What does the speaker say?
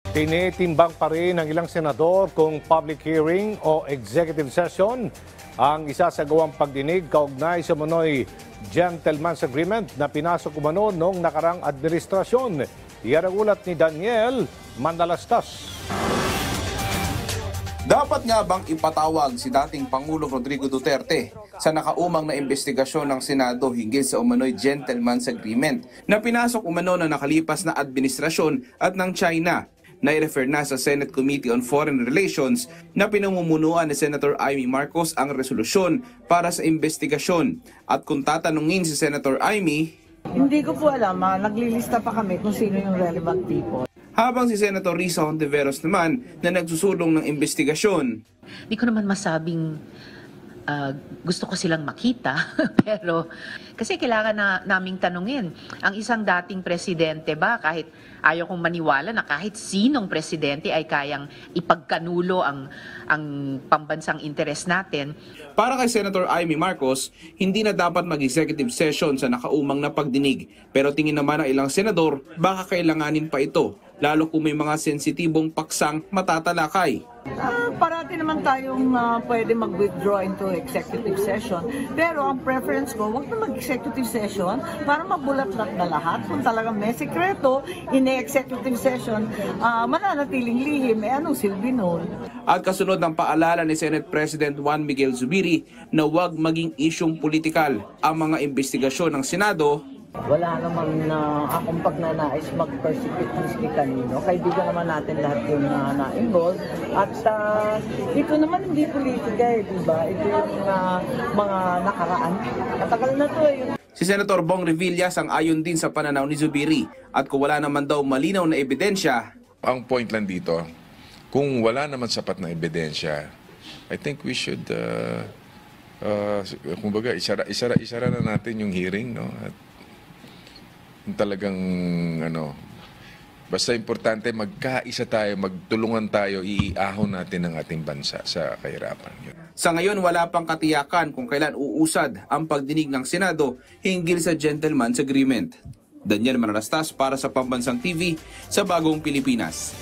Tinitimbang pa rin ng ilang senador kung public hearing o executive session ang isasagawang pagdinig kaugnay sa umano'y gentleman's agreement na pinasok umano noong nakarang administrasyon. Yan ang ulat ni Daniel Manalastas. Dapat nga bang ipatawag si dating Pangulo Rodrigo Duterte sa nakaumang na investigasyon ng Senado hinggil sa umano'y gentleman's agreement na pinasok umano ng nakalipas na administrasyon at ng China? Na-refer na sa Senate Committee on Foreign Relations na pinamumunuan ni Senator Amy Marcos ang resolusyon para sa investigasyon. At kung tatanungin si Senator Amy, hindi ko po alam, naglilista pa kami kung sino yung relevant people. Habang si Senator Risa Hontiveros naman na nagsusulong ng investigasyon. Hindi ko naman masabing gusto ko silang makita, pero kasi kailangan na naming tanungin, ang isang dating presidente ba, kahit ayaw kong maniwala na kahit sinong presidente ay kayang ipagkanulo ang pambansang interes natin. Para kay Senator Amy Marcos, hindi na dapat mag-executive session sa nakaumang na pagdinig. Pero tingin naman ng ilang senador, baka kailanganin pa ito, lalo kung may mga sensitibong paksang matatalakay. Parati naman tayong pwede mag-withdraw into executive session. Pero ang preference ko, wag na mag-executive session para mabulat-lat na lahat. Kung talagang may sekreto, in-executive session, mananatiling lihim, anong silbi nun? At kasunod ng paalala ni Senate President Juan Miguel Zubiri na huwag maging isyong politikal ang mga investigasyon ng Senado. Wala naman akong pagnanais mag-persecute ni kanino. Kaibigan naman natin lahat yung na-involve. At ito naman hindi politika diba? Ito yung mga nakaraan. Matagal na to Si Senator Bong Revilla sang-ayon din sa pananaw ni Zubiri at kung wala naman daw malinaw na ebidensya. Ang point lang dito, kung wala naman sapat na ebidensya, I think we should kumbaga isara na natin yung hearing, no? At talagang basta importante magkaisa tayo, magtulungan tayo, iahon natin ang ating bansa sa kahirapan. Sa ngayon wala pang katiyakan kung kailan uusad ang pagdinig ng Senado hinggil sa gentleman's agreement. Daniel Manalastas para sa Pambansang TV sa Bagong Pilipinas.